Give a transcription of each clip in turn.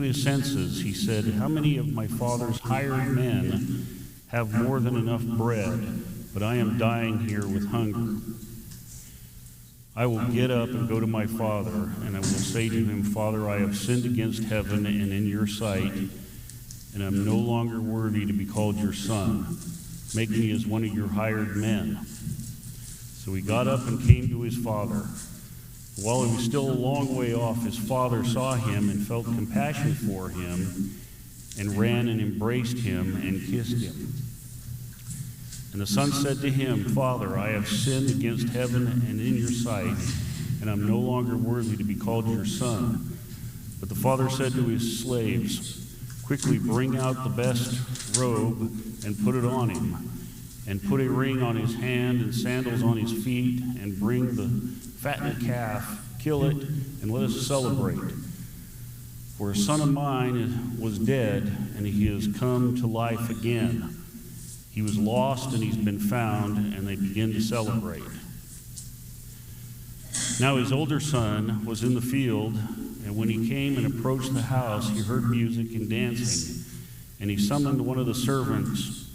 his senses, he said, "How many of my father's hired men have more than enough bread, but I am dying here with hunger? I will get up and go to my father, and I will say to him, Father, I have sinned against heaven and in your sight, and I am no longer worthy to be called your son. Make me as one of your hired men." So he got up and came to his father. While he was still a long way off, his father saw him and felt compassion for him, and ran and embraced him and kissed him. And the son said to him, "Father, I have sinned against heaven and in your sight, and I'm no longer worthy to be called your son." But the father said to his slaves, "Quickly bring out the best robe and put it on him, and put a ring on his hand and sandals on his feet, and bring the fattened calf, kill it, and let us celebrate. For a son of mine was dead, and he has come to life again. He was lost, and he's been found," and they begin to celebrate. Now his older son was in the field, and when he came and approached the house, he heard music and dancing. And he summoned one of the servants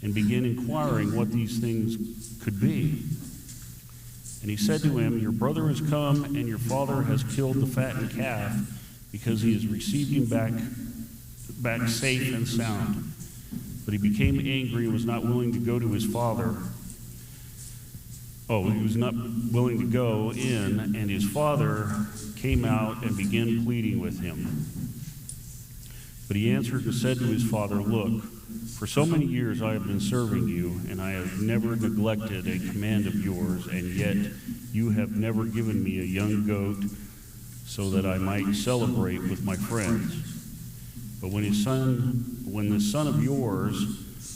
and began inquiring what these things could be. And he said to him, "Your brother has come, and your father has killed the fattened calf, because he has received him back safe and sound." But he became angry and was not willing to go to his father. He was not willing to go in, and his father came out and began pleading with him. But he answered and said to his father, "Look, for so many years I have been serving you, and I have never neglected a command of yours, and yet you have never given me a young goat so that I might celebrate with my friends. But when the son of yours,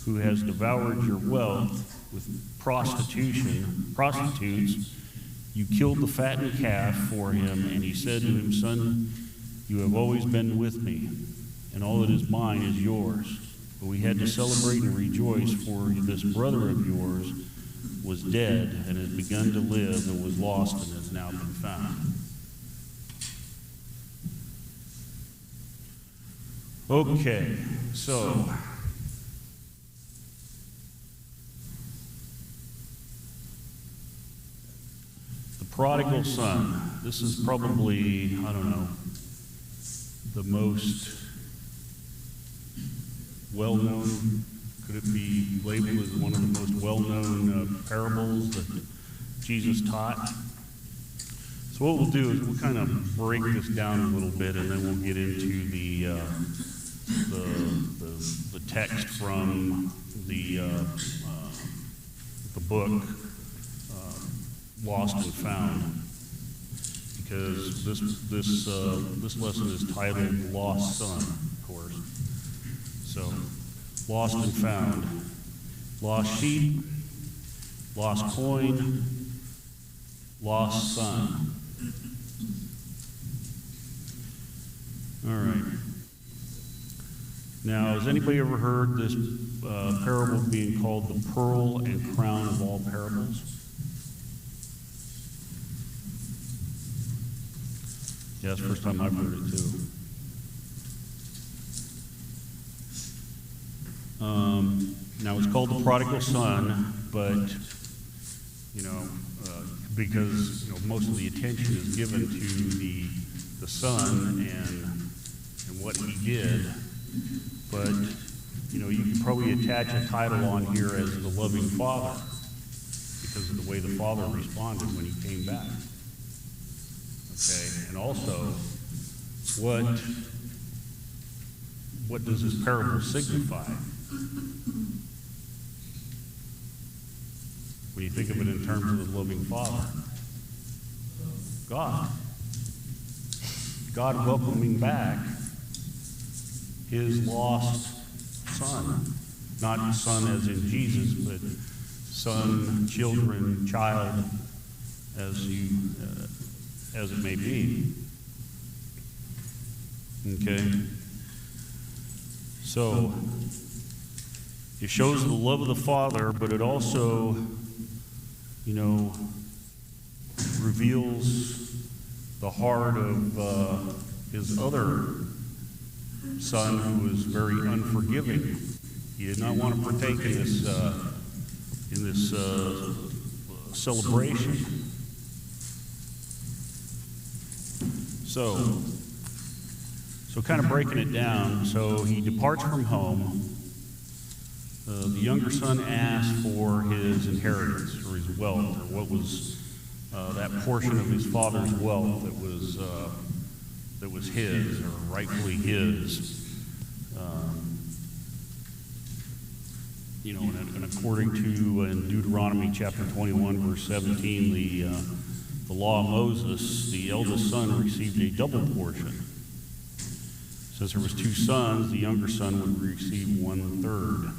who has devoured your wealth with prostitutes, you killed the fattened calf for him." And he said to him, "Son, you have always been with me, and all that is mine is yours. But we had to celebrate and rejoice, for this brother of yours was dead and has begun to live, and was lost and has now been found." Okay, so the prodigal son. This is probably, the most well-known, could it be labeled as one of the most well-known parables that Jesus taught? So what we'll do is we'll kind of break this down a little bit, and then we'll get into the text from the book Lost and Found, because this lesson is titled "Lost Son," of course. So, lost and found, lost sheep, lost coin, lost son. All right. Now, has anybody ever heard this parable being called the pearl and crown of all parables? Yeah, it's the first time I've heard it too. Now, it's called the prodigal son, but, because, most of the attention is given to the son and what he did. But, you could probably attach a title on here as the loving father, because of the way the father responded when he came back. Okay, and also, what does this parable signify? When you think of it in terms of the loving father, God welcoming back his lost son. Not son as in Jesus, but son, children, child, as it may be. Okay? So, it shows the love of the Father, but it also, reveals the heart of his other son who was very unforgiving. He did not want to partake in this celebration. So kind of breaking it down. So he departs from home. The younger son asks for his inheritance, or his wealth, or what was that portion of his father's wealth that was his, or rightfully his. And according to in Deuteronomy chapter 21, verse 17, the law of Moses, the eldest son received a double portion. Since there was two sons, the younger son would receive 1/3.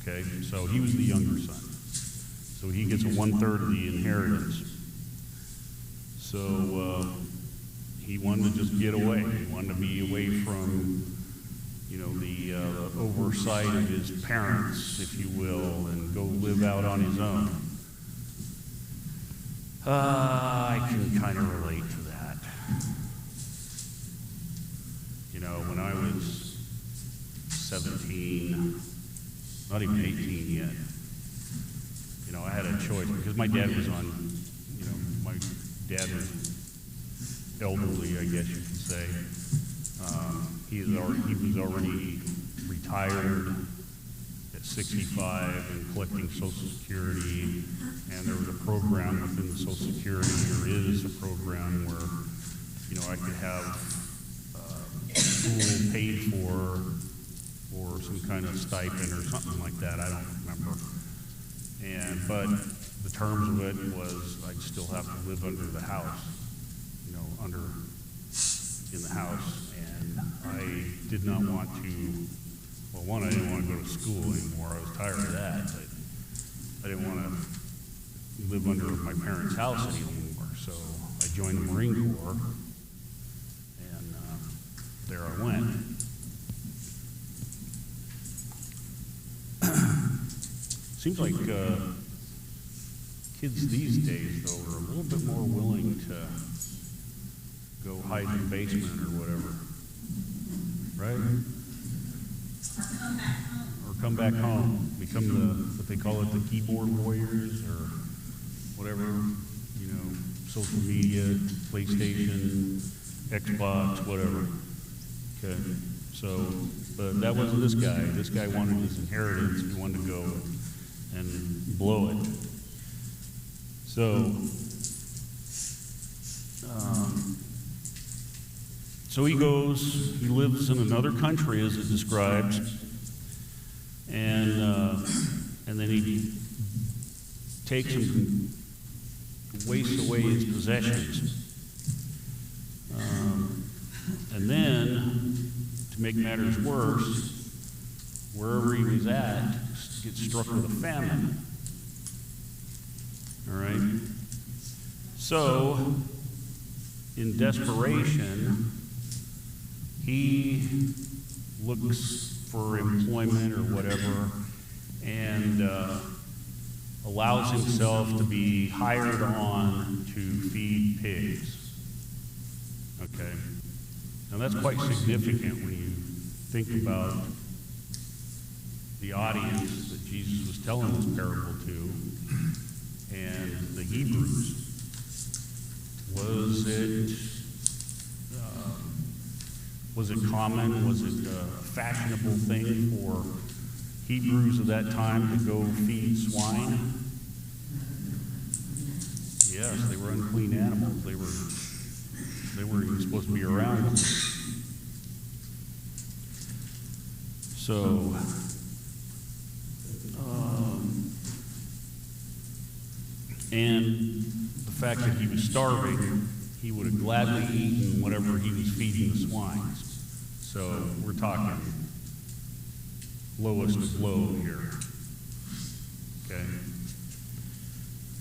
Okay, so he was the younger son. So he gets a 1/3 of the inheritance. So he wanted to just get away. He wanted to be away from, the oversight of his parents, if you will, and go live out on his own. I can kind of relate to that. When I was 17, not even 18 yet, I had a choice because my dad was my dad was elderly, I guess you could say. He was already retired at 65 and collecting Social Security, and there was a program within the Social Security, there is a program where, I could have school paid for, or some kind of stipend or something like that, I don't remember. But the terms of it was I'd still have to live under the house, in the house. And I did not want to, well, one, I didn't want to go to school anymore. I was tired of that. But I didn't want to live under my parents' house anymore. So I joined the Marine Corps, and there I went. Seems like kids these days, though, are a little bit more willing to go hide in the basement or whatever, right? Or come back home, become what they call it, the keyboard warriors, or whatever, social media, PlayStation, Xbox, whatever. Okay, so, but that wasn't this guy. This guy wanted his inheritance. He wanted to go and blow it. So he goes, he lives in another country, as it describes, and then he takes and wastes away his possessions. And then, to make matters worse, wherever he was at, gets struck with a famine. All right? So, in desperation, he looks for employment or whatever, and allows himself to be hired on to feed pigs. Okay? Now that's quite significant when you think about the audience that Jesus was telling this parable to, and the Hebrews. Was it common? Was it a fashionable thing for Hebrews of that time to go feed swine? Yes, they were unclean animals. They weren't even supposed to be around. So, and the fact that he was starving, he would have gladly eaten whatever he was feeding the swines. So we're talking lowest of low here. Okay.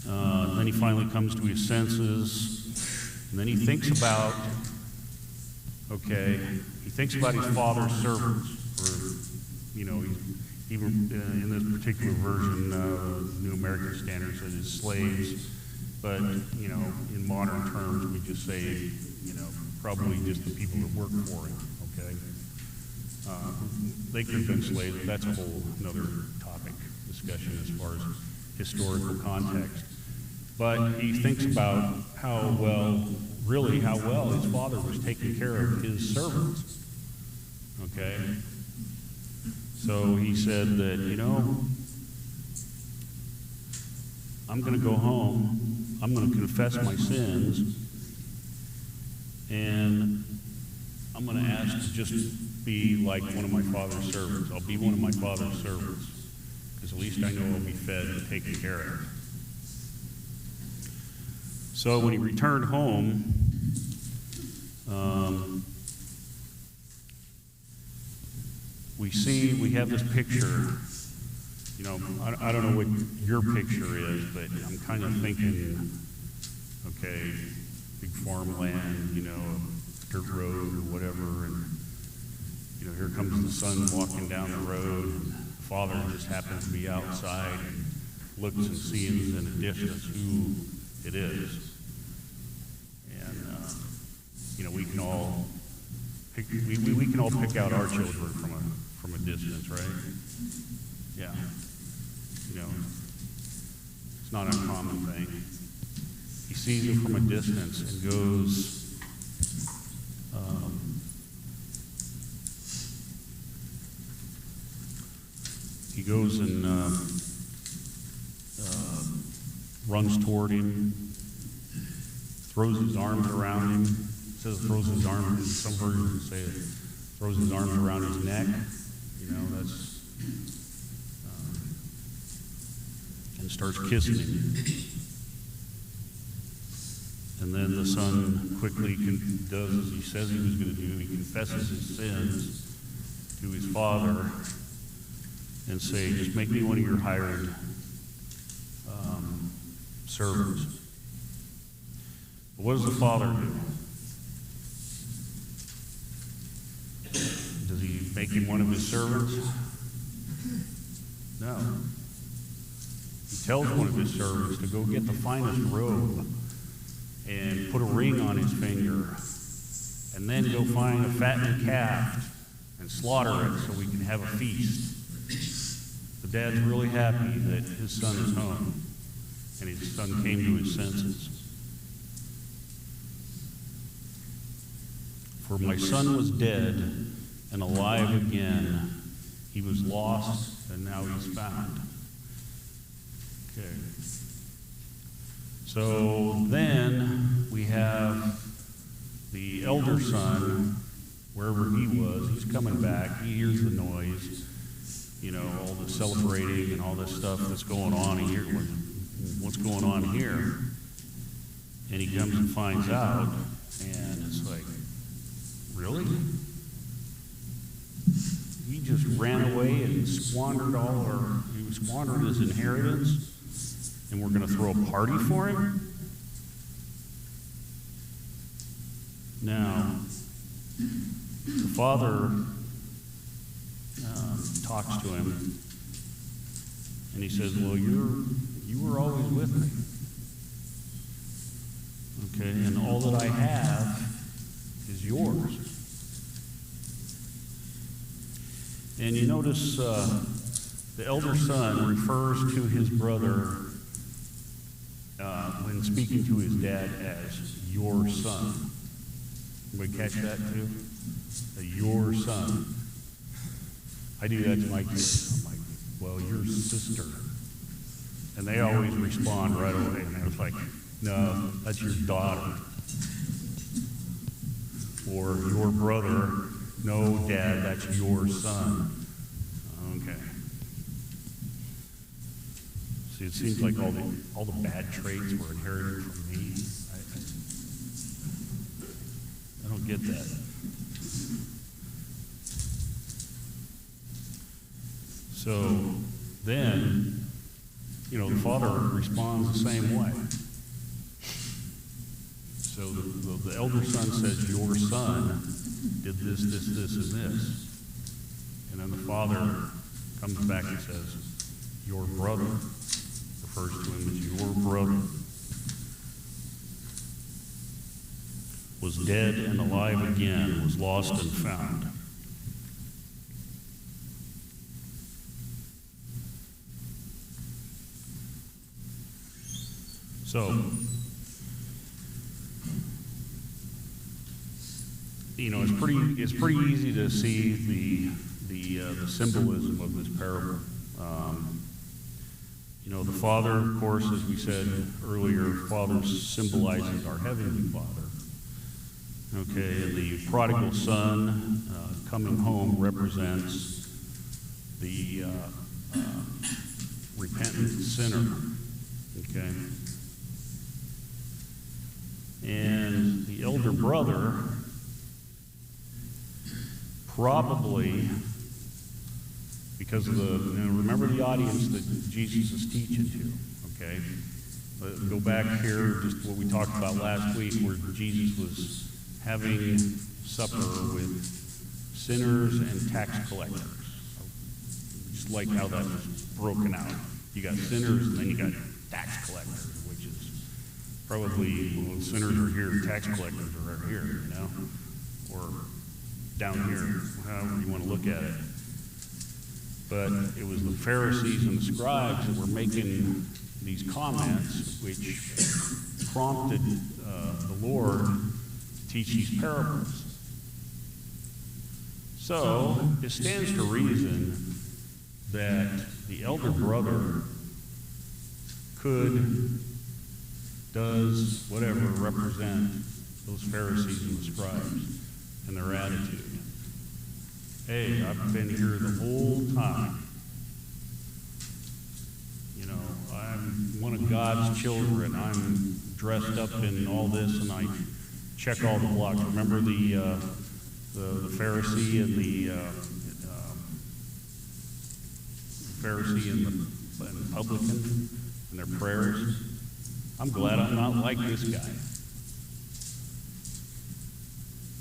Then he finally comes to his senses, and then he thinks about his father's servants, or, even in this particular version, New American Standard says his slaves, but, in modern terms, we just say, probably just the people that work for him, okay? They could have been slaves, but that's a whole another topic, discussion as far as historical context. But he thinks about how well his father was taking care of his servants. Okay? So he said that, I'm going to go home, I'm going to confess my sins, and I'm going to ask to just be like one of my father's servants. I'll be one of my father's servants, because at least I know I'll be fed and taken care of. So when he returned home, we have this picture. I don't know what your picture is, but I'm kind of thinking, okay, big farmland, dirt road or whatever, and here comes the son walking down the road, and the father just happens to be outside and looks and sees in the distance who it is. And we can all pick out our children from a distance, right? Yeah. It's not an uncommon thing. He sees it from a distance and goes, and runs toward him, throws his arms around him. It says throws his arms, some versions say it throws his arms around his neck. And starts kissing him. And then the son quickly does as he says he was going to do. He confesses his sins to his father and say, just make me one of your hired servants. But what does the father do? Does he make him one of his servants? No. He tells one of his servants to go get the finest robe and put a ring on his finger, and then go find a fattened calf and slaughter it so we can have a feast. The dad's really happy that his son is home, and his son came to his senses. For my son was dead and alive again. He was lost, and now he's found. Okay. So then we have the elder son, wherever he was, he's coming back. He hears the noise, all the celebrating and all this stuff that's going on. He hears what's going on here. And he comes and finds out, and it's like, really? He just ran away and squandered his inheritance, and we're going to throw a party for him? Now, the father talks to him, and he says, well, you were always with me. Okay, and all that I have is yours. And you notice the elder son refers to his brother when speaking to his dad as your son. Anybody catch that too? Your son. I do that to my kids. I'm like, well, your sister. And they always respond right away. And I was like, no, that's your daughter. Or your brother. No, Dad, that's your son. Okay. See, it seems like all the bad traits were inherited from me. I don't get that. So then, the father responds the same way. So the elder son says, your son did this, this, this, and this. And then the father comes back and says, your brother, refers to him as your brother, was dead and alive again, was lost and found. So, it's pretty easy to see the symbolism of this parable. The Father, of course, as we said earlier, Father symbolizes our Heavenly Father. Okay, and the prodigal son coming home represents the repentant sinner. Okay, and the elder brother probably, because of remember the audience that Jesus is teaching to, okay? Go back here, just what we talked about last week, where Jesus was having supper with sinners and tax collectors. Just like how that was broken out. You got sinners and then you got tax collectors, which is probably, well, sinners are here, tax collectors are right here, or down here, however you want to look at it. But it was the Pharisees and the scribes that were making these comments, which prompted the Lord to teach these parables. So it stands to reason that the elder brother does whatever, represent those Pharisees and the scribes and their attitude. Hey, I've been here the whole time. I'm one of God's children. I'm dressed up in all this, and I check all the blocks. Remember the Pharisee and the Pharisee and the publican and their prayers? I'm glad I'm not like this guy.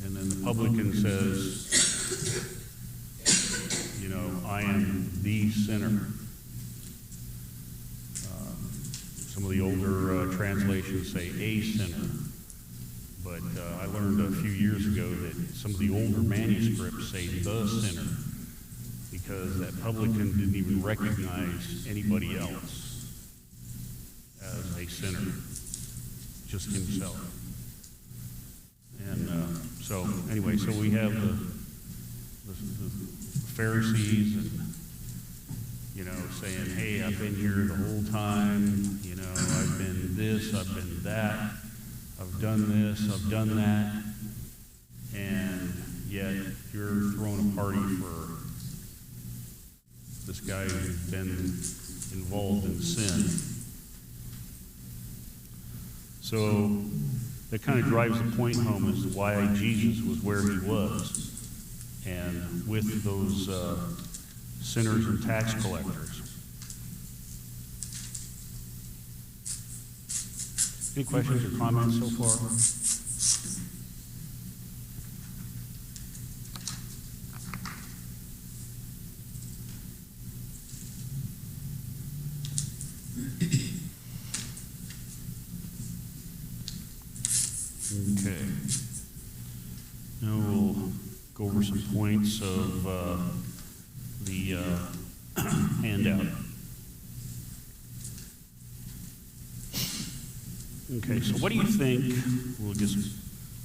And then the publican says, I am the sinner. Some of the older translations say a sinner. But I learned a few years ago that some of the older manuscripts say the sinner, because that publican didn't even recognize anybody else as a sinner, just himself. And so we have the Pharisees and, saying, hey, I've been here the whole time, I've been this, I've been that, I've done this, I've done that, and yet you're throwing a party for this guy who's been involved in sin. So that kind of drives the point home as to why Jesus was where he was, and with those sinners and tax collectors. Any questions or comments so far? Okay. Now we'll go over some points of the handout. Okay, so what do you think, we'll just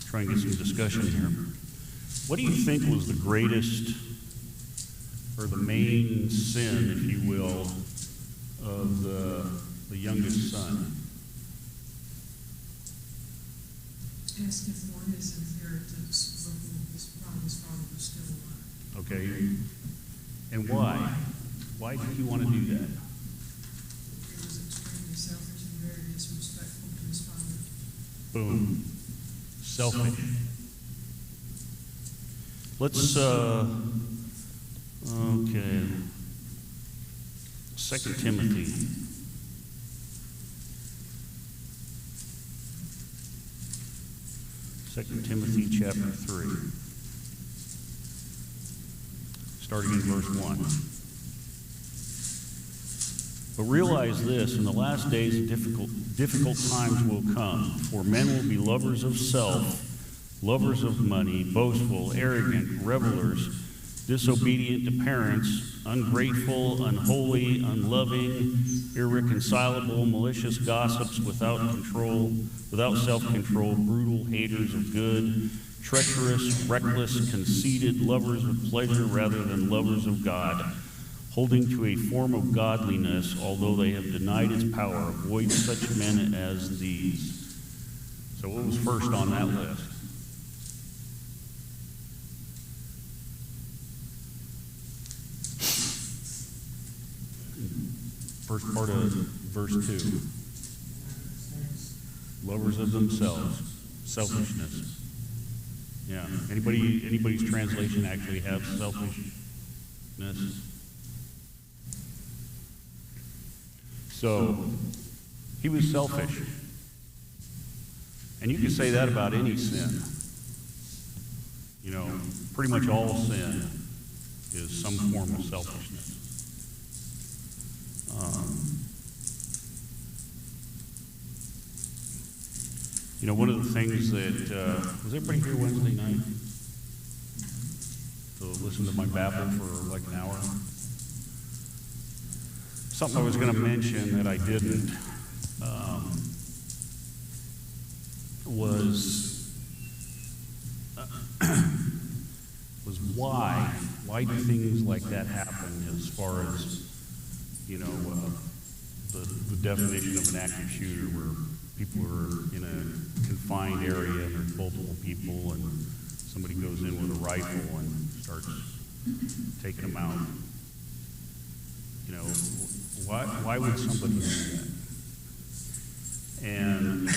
try and get some discussion here. What do you think was the greatest, or the main sin, if you will, of the youngest son? Asking for his inheritance while his father was still alive. Okay, and why? Why did he want to do that? He was extremely selfish and very disrespectful to his father. Boom. Selfish. Let's, okay. 2 Timothy. 2 Timothy chapter 3. Starting in verse 1. But realize this, in the last days difficult times will come, for men will be lovers of self, lovers of money, boastful, arrogant, revelers, disobedient to parents, ungrateful, unholy, unloving, irreconcilable, malicious gossips without self-control, brutal, haters of good, treacherous, reckless, conceited, lovers of pleasure rather than lovers of God, holding to a form of godliness, although they have denied its power. Avoid such men as these. So what was first on that list? First part of verse 2. Lovers of themselves. Selfishness. Yeah. Anybody's translation actually have selfishness? So, he was selfish. And you can say that about any sin. You know, pretty much all sin is some form of selfishness. You know, one of the things that, was everybody here Wednesday night to listen to my babble for like an hour? Something I was going to mention that I didn't was why do things like that happen as far as, you know, the definition of an active shooter where people are in a confined area and there's multiple people and somebody goes in with a rifle and starts taking them out. You know, why would somebody do that? And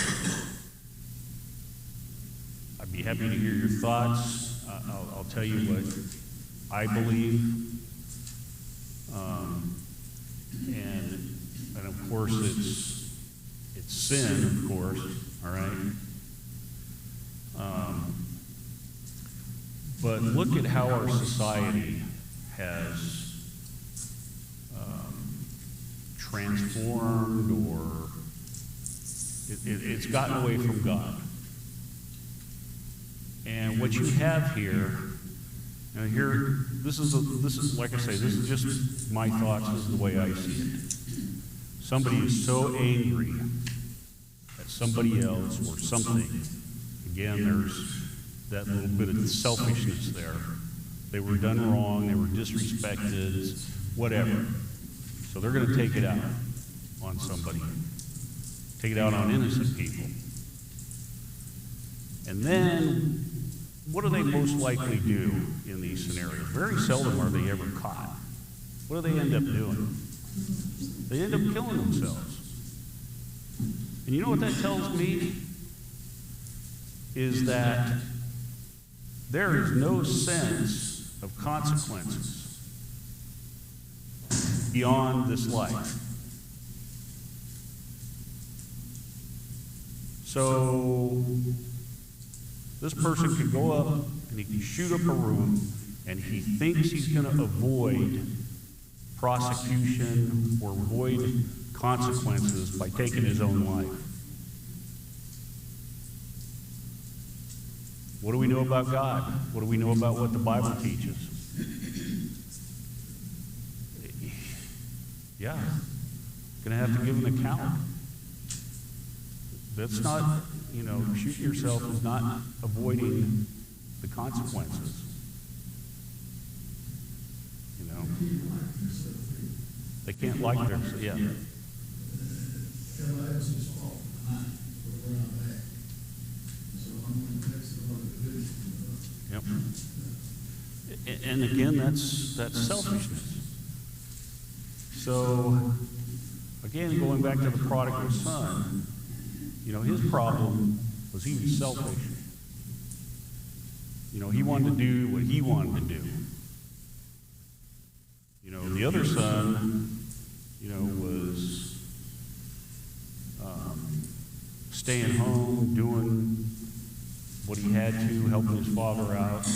I'd be happy to hear your thoughts. I'll tell you what I believe. And of course it's sin, of course, all right? But look at how our society has transformed, or it's gotten away from God. And what you have here, and here, this is like I say, this is just my thoughts. This is the way I see it. Somebody is so angry at somebody else or something. Again, there's that little bit of selfishness there. They were done wrong. They were disrespected. Whatever. So they're going to take it out on somebody. Take it out on innocent people. And then, what do they most likely do in these scenarios? Very seldom are they ever caught. What do they end up doing? They end up killing themselves. And you know what that tells me? Is that there is no sense of consequences beyond this life. So this person could go up and he can shoot up a room and he thinks he's going to avoid prosecution or avoid consequences by taking his own life. What do we know about God? What do we know about what the Bible teaches? Yeah, going to have to give an account. That's not, you know, shooting yourself is not avoiding the consequences. You know, they can't like their, yeah. Yep. And again, that's selfishness. So, again, going back to the prodigal son, you know, his problem was he was selfish. You know, he wanted to do what he wanted to do. You know, the other son, you know, was staying home, doing what he had to, helping his father out.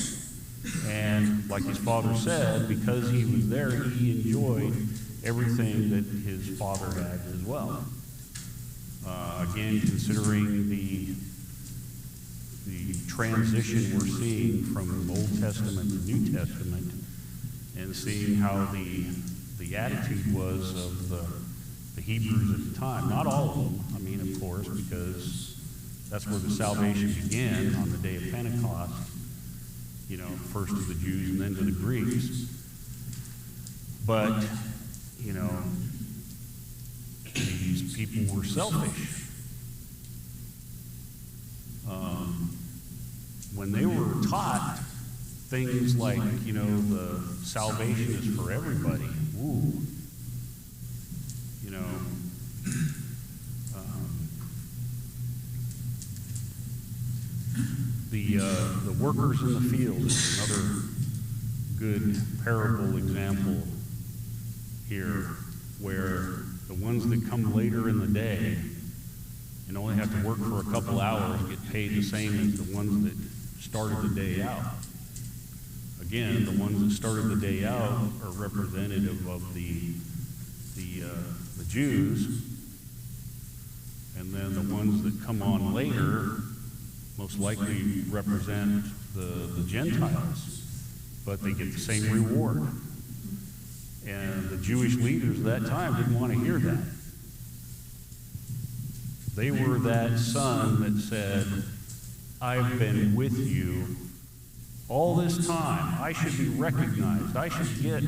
And like his father said, because he was there, he enjoyed everything that his father had as well. Again, considering the transition we're seeing from Old Testament to New Testament, and seeing how the attitude was of the Hebrews at the time. Not all of them, I mean, of course, because that's where the salvation began on the day of Pentecost, you know, first to the Jews and then to the Greeks. But, you know, these people were selfish. When they were taught things like, you know, the salvation is for everybody, ooh, you know, the workers in the field is another good parable example here, where the ones that come later in the day and only have to work for a couple hours get paid the same as the ones that started the day out. Again, the ones that started the day out are representative of the Jews, and then the ones that come on later most likely represent the Gentiles, but they get the same reward. And the Jewish leaders at that time didn't want to hear that. They were that son that said, I've been with you all this time. I should be recognized. I should get,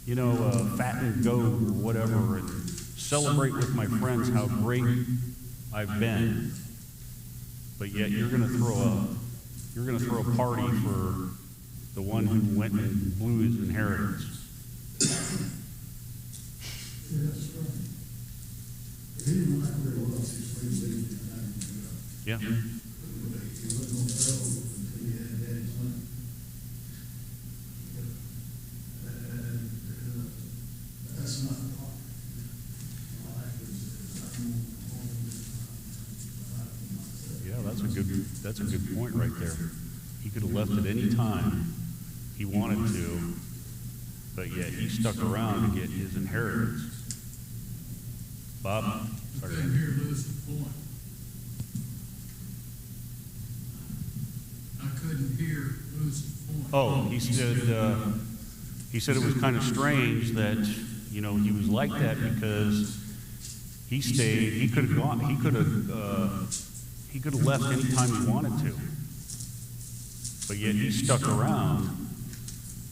you know, a fattened goat or whatever and celebrate with my friends how great I've been. But yet you're going to throw a party for the one who went and blew his inheritance. Yeah. That's a good point right there. He could have left at any time he wanted to, but yet he stuck around to get his inheritance. Bob? Sorry. I couldn't hear Lewis's point. I couldn't hear Lewis's point. Oh, he said it was kind of strange that, you know, he was like that because he stayed. He could have gone. He could have left any time he wanted to, but yet he stuck around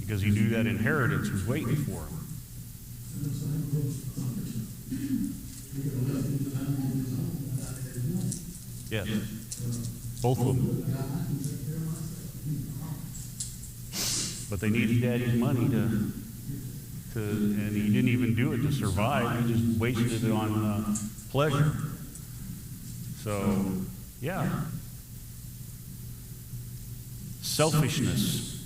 because he knew that inheritance was waiting for him. Yes, both of them. But they needed Daddy's money to, and he didn't even do it to survive. He just wasted it on pleasure. So, yeah. Selfishness.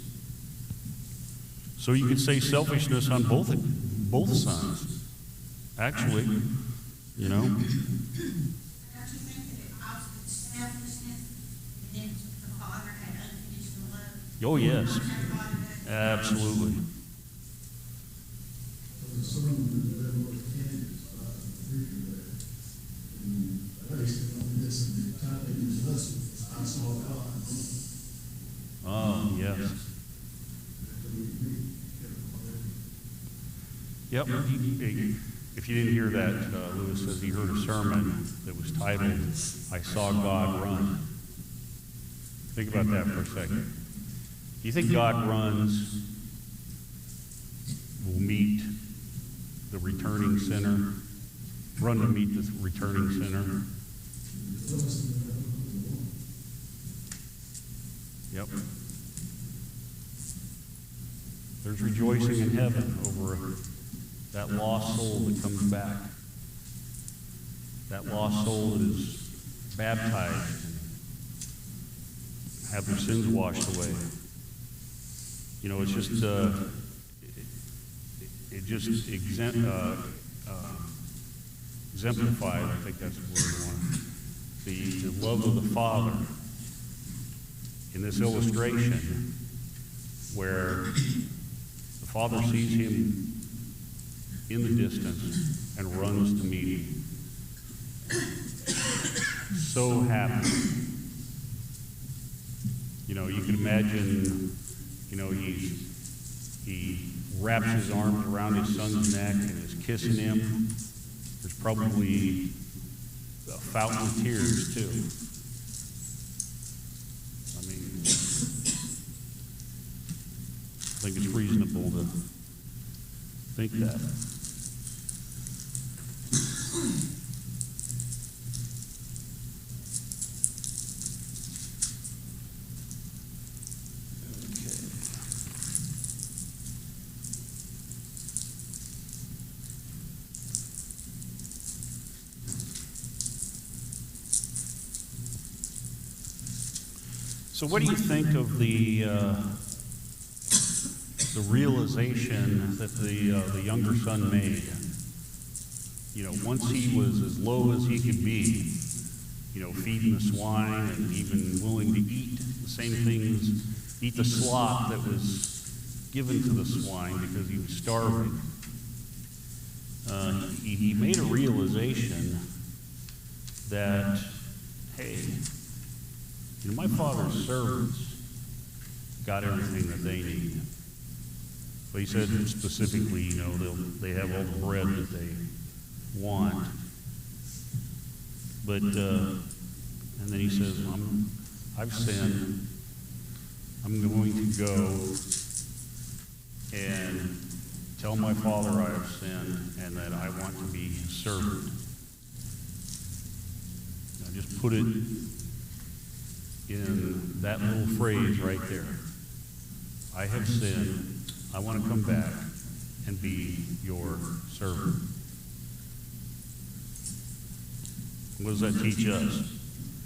So you could say selfishness on both sons. Actually, you know. Don't you think that it also selfishness, and then the father had unconditional love? Oh, yes. Absolutely. Oh, yes. Yep. If you didn't hear that, Lewis says he heard a sermon that was titled, I Saw God Run. Think about that for a second. Do you think God runs will meet the returning sinner? Run to meet the returning sinner? Yep. There's rejoicing in heaven over that lost soul that comes back. That lost soul that is baptized and have their sins washed away. You know, it's just it just exemplifies, I think that's the word we want, the love of the Father in this illustration where the Father sees him in the distance and runs to meet him. So happy. You know, you can imagine, you know, he's He wraps his arms around his son's neck and is kissing him. There's probably a fountain of tears, too. I mean, I think it's reasonable to think that. So what do you think of the realization that the younger son made? You know, once he was as low as he could be, you know, feeding the swine and even willing to eat the same things, eat the slop that was given to the swine because he was starving. He made a realization that, hey, you know, my father's servants got everything that they need. But he said specifically, you know, they have all the bread that they want. But, and then he says, I've sinned. I'm going to go and tell my father I have sinned and that I want to be his servant. Now just put it in that little phrase right there. I have sinned. I want to come back and be your servant. What does that teach us?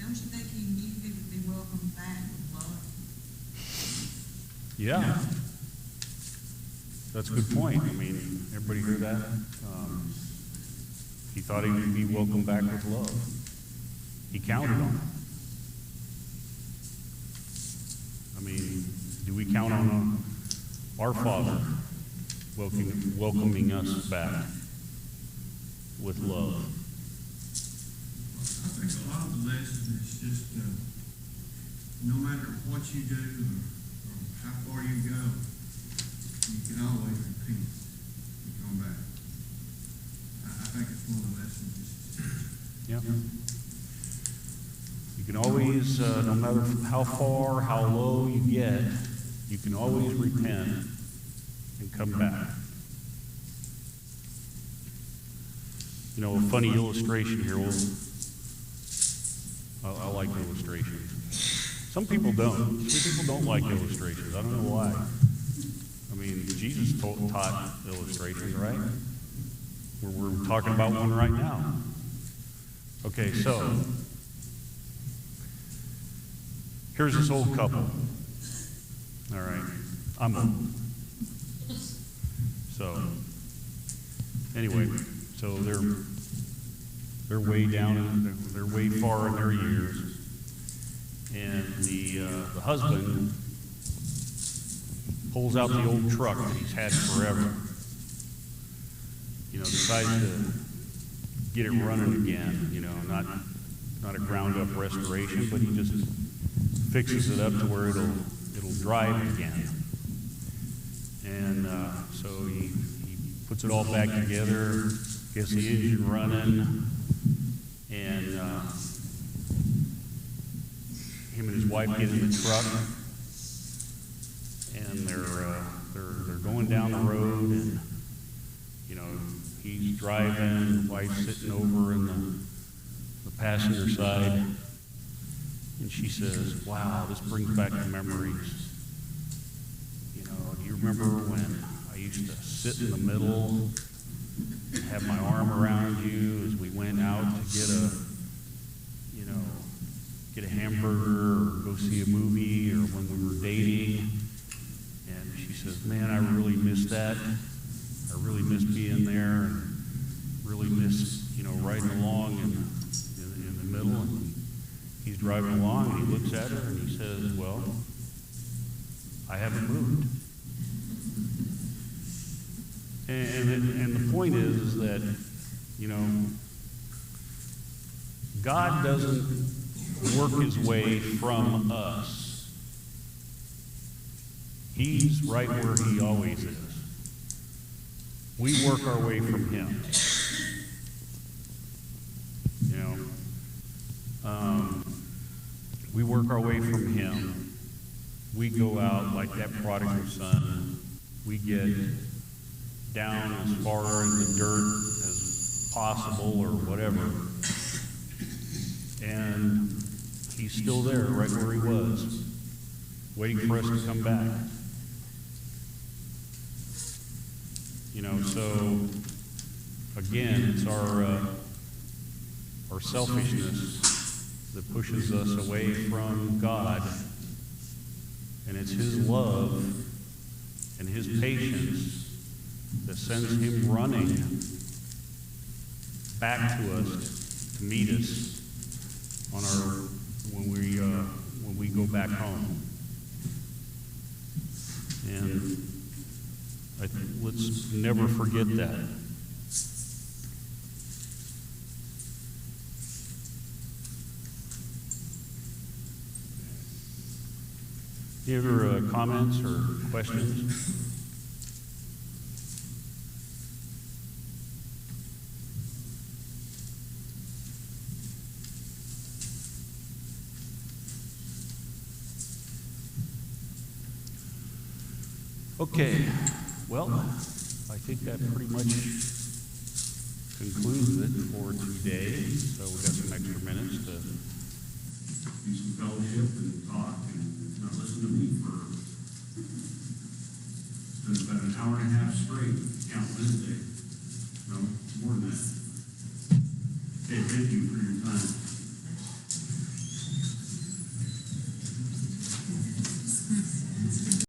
Don't you think he knew he would be welcomed back with love? Yeah. That's a good point. I mean, everybody hear that? He thought he would be welcomed back with love. He counted on it. I mean, do we count on our Father welcoming us back with love? I think a lot of the lesson is just no matter what you do or how far you go, you can always repent and come back. I think it's one of the lessons. Yeah. You can always, no matter how far, how low you get, you can always repent and come back. You know, a funny illustration here. I like illustrations. Some people don't. Some people don't like illustrations. I don't know why. I mean, Jesus taught illustrations, right? We're talking about one right now. Okay, so here's this old couple. All right, I'm old. So anyway, so they're way down, and they're way far in their years, and the husband pulls out the old truck that he's had forever. You know, decides to get it running again. You know, not a ground up restoration, but he just fixes it up to where it'll drive again. And so he puts it all back together, gets the engine running, and him and his wife get in the truck, and they're going down the road, and you know, he's driving, the wife's sitting over in the passenger side, and she says, "Wow, this brings back the memories. You know, do you remember when I used to sit in the middle and have my arm around you as we went out to get a hamburger or go see a movie, or when we were dating?" And she says, "Man, I really miss that. I really miss being there, and really miss, riding along in the middle." And he's driving along, and he looks at her, and he says, "Well, I haven't moved." And the point is that, God doesn't work his way from us. He's right where he always is. We work our way from him. You know, we work our way from him. We go out like that prodigal son. We get down as far in the dirt as possible or whatever. And he's still there right where he was, waiting for us to come back. You know, so again, it's our selfishness that pushes us away from God, and it's his love and his patience that sends him running back to us to meet us on when we go back home. And let's never forget that. Any other comments or questions? Okay, well, I think that pretty much concludes it for today. So we've got some extra minutes to do some fellowship and talk and not listen to me for it's been about an hour and a half straight, count Wednesday. No?